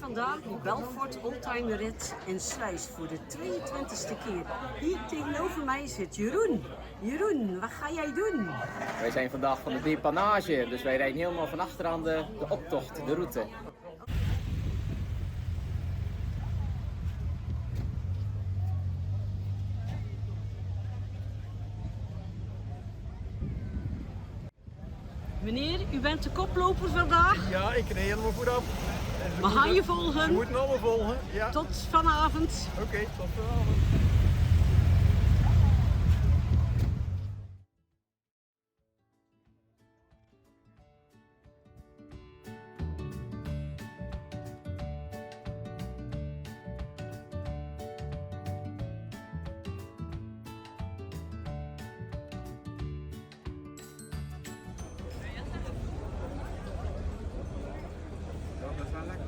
Vandaag op Belfort Oldtimer Rit in Sluis voor de 22e keer. Hier tegenover mij zit Jeroen. Jeroen, wat ga jij doen? Wij zijn vandaag van de depanage, dus wij rijden helemaal van achteraan de optocht, de route. Meneer, u bent de koploper vandaag. Ja, ik reed helemaal vooraf. We gaan je volgen. We moeten allemaal volgen. Ja. Tot vanavond. Oké, tot vanavond. Dat is wel lekker.